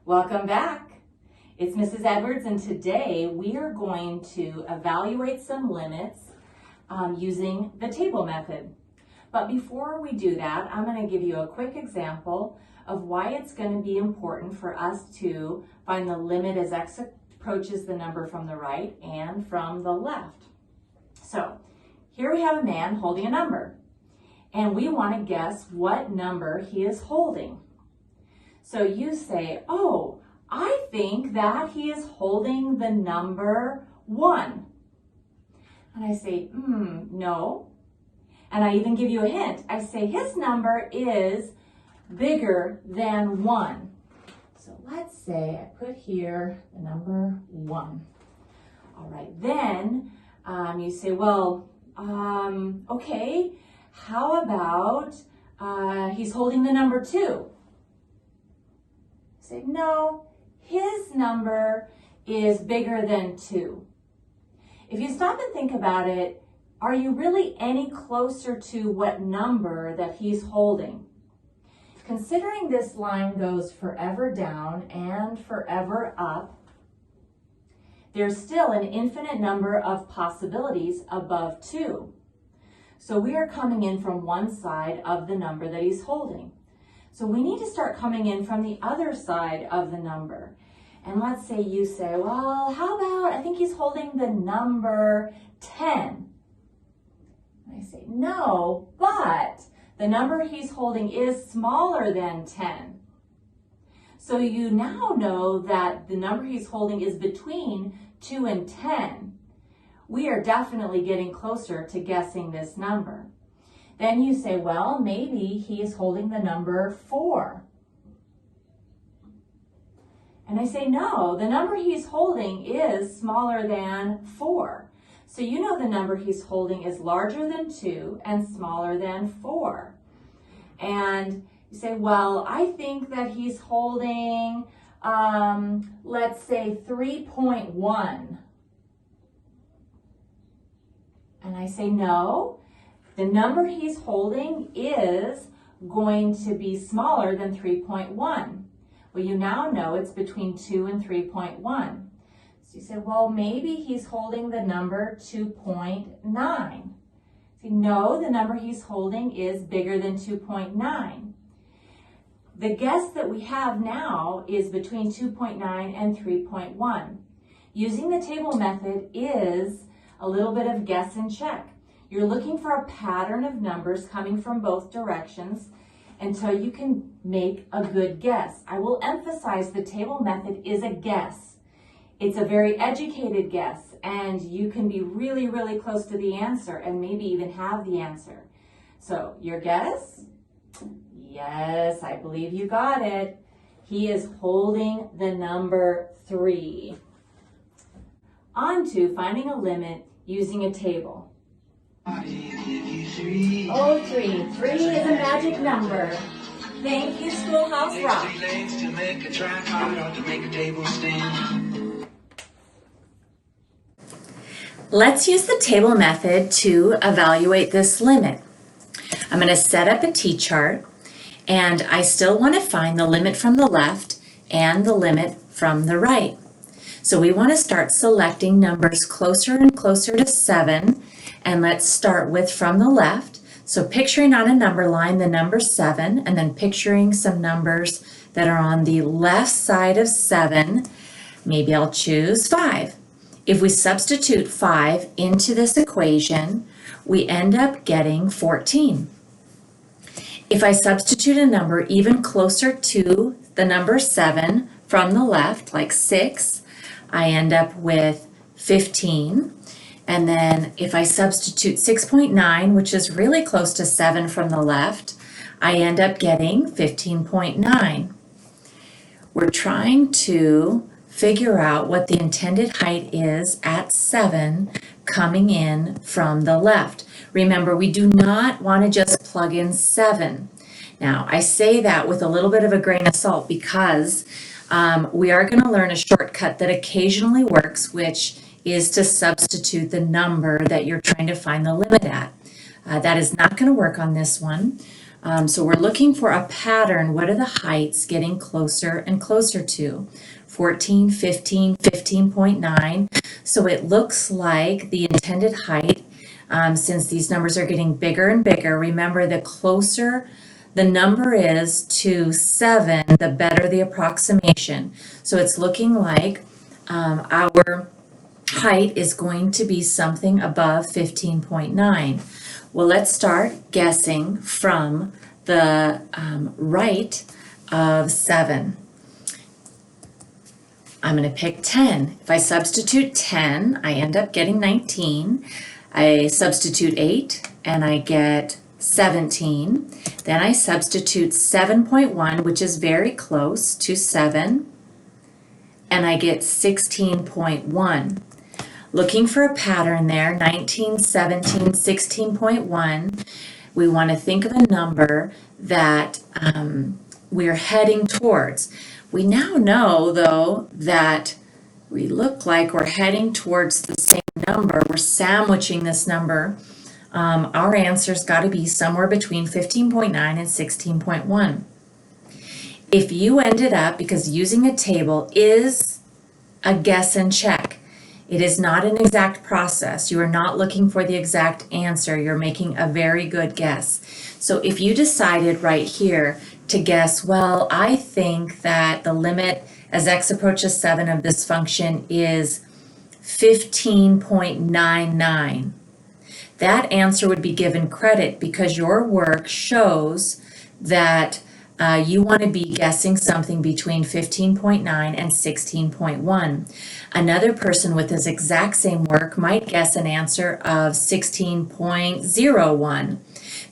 Welcome back. It's Mrs. Edwards, and today we are going to evaluate some limits using the table method. But before we do that, I'm going to give you a quick example of why it's going to be important for us to find the limit as x approaches the number from the right and from the left. So here we have a man holding a number, and we want to guess what number he is holding. So you say, oh, I think that he is holding the number 1. And I say, no. And I even give you a hint. I say his number is bigger than 1. So let's say I put here the number 1. All right, then you say, well, okay, how about he's holding the number 2? Say, no, his number is bigger than 2. If you stop and think about it, are you really any closer to what number that he's holding? Considering this line goes forever down and forever up, there's still an infinite number of possibilities above 2. So we are coming in from one side of the number that he's holding. So we need to start coming in from the other side of the number. And let's say you say, well, how about, I think he's holding the number 10. And I say, no, but the number he's holding is smaller than 10. So you now know that the number he's holding is between 2 and 10. We are definitely getting closer to guessing this number. Then you say, well, maybe he is holding the number 4. And I say, no, the number he's holding is smaller than 4. So you know the number he's holding is larger than 2 and smaller than 4. And you say, well, I think that he's holding, let's say 3.1. And I say, no, the number he's holding is going to be smaller than 3.1. Well, you now know it's between 2 and 3.1. So you say, well, maybe he's holding the number 2.9. See, no, the number he's holding is bigger than 2.9. The guess that we have now is between 2.9 and 3.1. Using the table method is a little bit of guess and check. You're looking for a pattern of numbers coming from both directions until you can make a good guess. I will emphasize the table method is a guess. It's a very educated guess, and you can be really, really close to the answer and maybe even have the answer. So your guess? Yes, I believe you got it. He is holding the number 3. On to finding a limit using a table. Oh, 3. 3 is a magic number. Thank you, Schoolhouse Rock. Let's use the table method to evaluate this limit. I'm going to set up a T-chart, and I still want to find the limit from the left and the limit from the right. So we want to start selecting numbers closer and closer to 7. And let's start with from the left. So picturing on a number line the number 7, and then picturing some numbers that are on the left side of 7. Maybe I'll choose 5. If we substitute 5 into this equation, we end up getting 14. If I substitute a number even closer to the number 7 from the left, like 6, I end up with 15. And then if I substitute 6.9, which is really close to 7 from the left, I end up getting 15.9. We're trying to figure out what the intended height is at 7 coming in from the left. Remember, we do not want to just plug in 7. Now, I say that with a little bit of a grain of salt because we are going to learn a shortcut that occasionally works, which is to substitute the number that you're trying to find the limit at. That is not going to work on this one. So we're looking for a pattern. What are the heights getting closer and closer to? 14, 15, 15.9. So it looks like the intended height, since these numbers are getting bigger and bigger, remember the closer the number is to 7, the better the approximation. So it's looking like our height is going to be something above 15.9. Well, let's start guessing from the right of 7. I'm going to pick 10. If I substitute 10, I end up getting 19. I substitute 8, and I get 17. Then I substitute 7.1, which is very close to 7, and I get 16.1. Looking for a pattern there, 19, 17, 16.1. We want to think of a number that we're heading towards. We now know, though, that we look like we're heading towards the same number. We're sandwiching this number. Our answer's got to be somewhere between 15.9 and 16.1. If you ended up, because using a table is a guess and check, it is not an exact process. You are not looking for the exact answer. You're making a very good guess. So if you decided right here to guess, well, I think that the limit as x approaches 7 of this function is 15.99. That answer would be given credit because your work shows that you want to be guessing something between 15.9 and 16.1. Another person with this exact same work might guess an answer of 16.01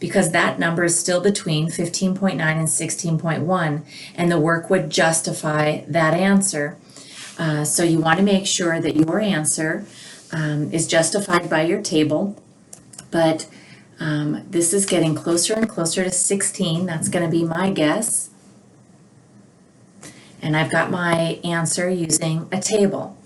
because that number is still between 15.9 and 16.1, and the work would justify that answer. So you want to make sure that your answer is justified by your table, but this is getting closer and closer to 16. That's going to be my guess. And I've got my answer using a table.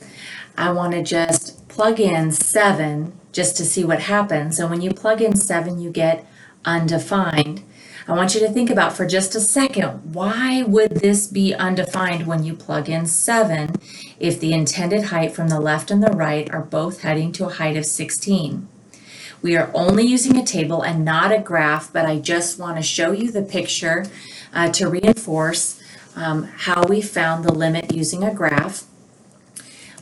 I want to just plug in 7 just to see what happens. And when you plug in 7, you get undefined. I want you to think about for just a second, why would this be undefined when you plug in 7 if the intended height from the left and the right are both heading to a height of 16? We are only using a table and not a graph, but I just want to show you the picture to reinforce how we found the limit using a graph.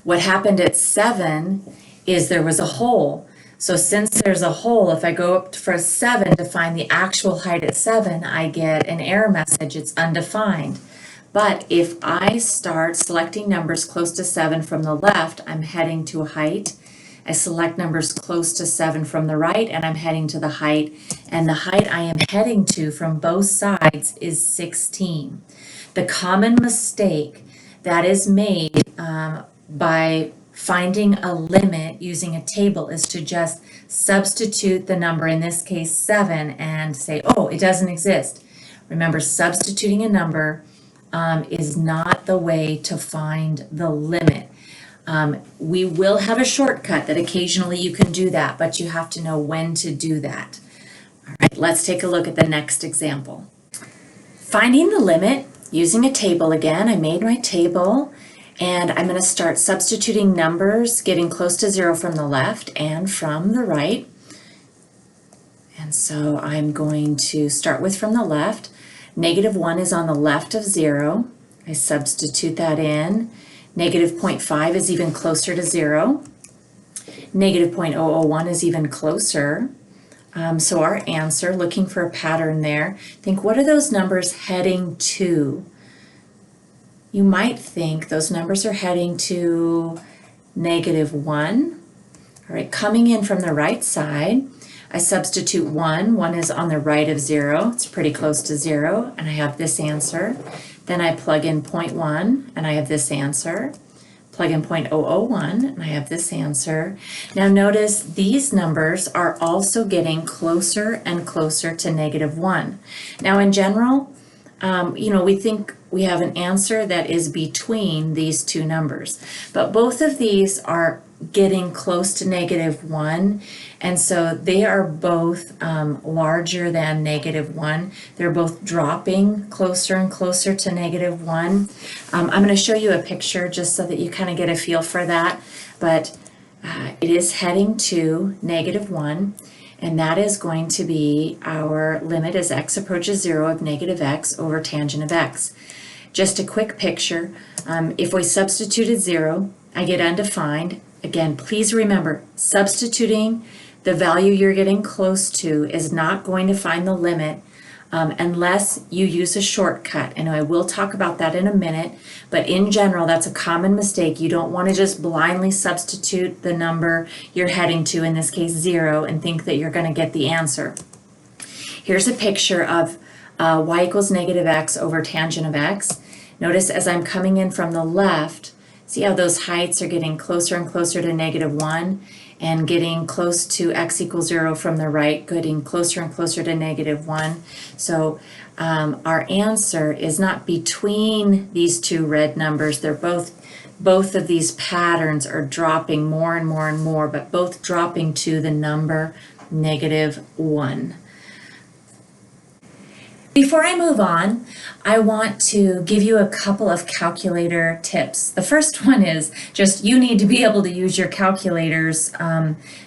What happened at 7 is there was a hole. So since there's a hole, if I go up for 7 to find the actual height at 7, I get an error message, it's undefined. But if I start selecting numbers close to 7 from the left, I'm heading to a height. I select numbers close to 7 from the right, and I'm heading to the height. And the height I am heading to from both sides is 16. The common mistake that is made by finding a limit using a table is to just substitute the number, in this case 7, and say, oh, it doesn't exist. Remember, substituting a number is not the way to find the limit. We will have a shortcut that occasionally you can do that, but you have to know when to do that. All right, let's take a look at the next example. Finding the limit using a table again. I made my table, and I'm going to start substituting numbers, getting close to 0 from the left and from the right. And so I'm going to start with from the left. -1 is on the left of 0. I substitute that in. -0.5 is even closer to 0. -0.001 is even closer. So our answer, looking for a pattern there, think, what are those numbers heading to? You might think those numbers are heading to -1. All right, coming in from the right side, I substitute 1. 1 is on the right of 0. It's pretty close to 0, and I have this answer. Then I plug in 0.1, and I have this answer. Plug in 0.001, and I have this answer. Now notice these numbers are also getting closer and closer to -1. Now in general, we think we have an answer that is between these two numbers. But both of these are getting close to -1, and so they are both larger than -1. They're both dropping closer and closer to -1. I'm going to show you a picture just so that you kind of get a feel for that, but it is heading to -1. And that is going to be our limit as x approaches 0 of -x over tangent of x. Just a quick picture. If we substituted 0, I get undefined. Again, please remember, substituting the value you're getting close to is not going to find the limit unless you use a shortcut. And I will talk about that in a minute, but in general, that's a common mistake. You don't want to just blindly substitute the number you're heading to, in this case 0, and think that you're going to get the answer. Here's a picture of y equals -x over tangent of x. Notice as I'm coming in from the left, see how those heights are getting closer and closer to -1, and getting close to x equals 0 from the right, getting closer and closer to -1. So our answer is not between these two red numbers. They're both of these patterns are dropping more and more and more, but both dropping to the number -1. Before I move on, I want to give you a couple of calculator tips. The first one is just you need to be able to use your calculators,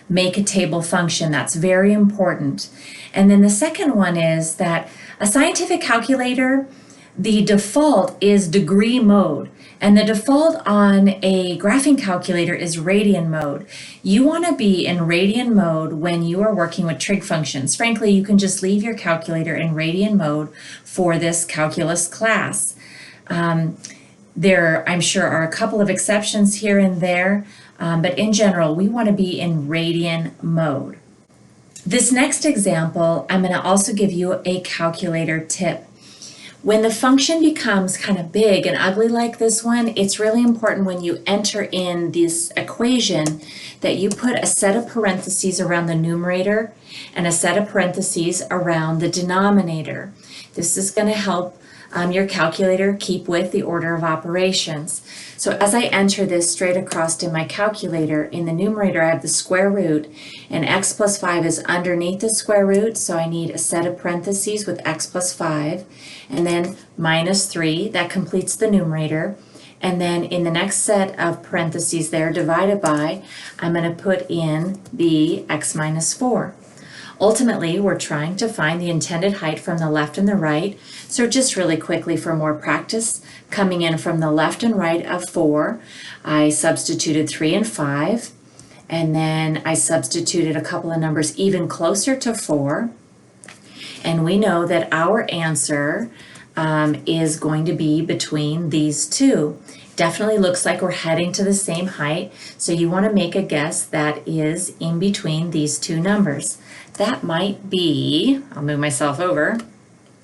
make a table function. That's very important. And then the second one is that a scientific calculator, the default is degree mode, and the default on a graphing calculator is radian mode. You want to be in radian mode when you are working with trig functions. Frankly, you can just leave your calculator in radian mode for this calculus class. There, I'm sure, are a couple of exceptions here and there, but in general, we want to be in radian mode. This next example, I'm going to also give you a calculator tip. When the function becomes kind of big and ugly like this one, it's really important when you enter in this equation that you put a set of parentheses around the numerator and a set of parentheses around the denominator. This is going to help your calculator keep with the order of operations. So as I enter this straight across in my calculator, in the numerator I have the square root, and x plus 5 is underneath the square root, so I need a set of parentheses with x plus 5, and then minus 3, that completes the numerator. And then in the next set of parentheses there, divided by, I'm going to put in the x minus 4. Ultimately, we're trying to find the intended height from the left and the right. So just really quickly for more practice, coming in from the left and right of 4, I substituted 3 and 5, and then I substituted a couple of numbers even closer to 4. And we know that our answer is going to be between these two. Definitely looks like we're heading to the same height, so you want to make a guess that is in between these two numbers. That might be, I'll move myself over,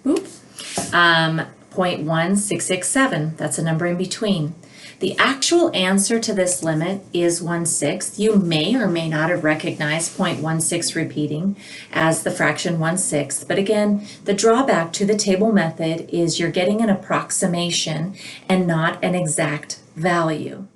0.1667. That's a number in between. The actual answer to this limit is 1/6. You may or may not have recognized 0.16 repeating as the fraction 1/6, but again, the drawback to the table method is you're getting an approximation and not an exact value.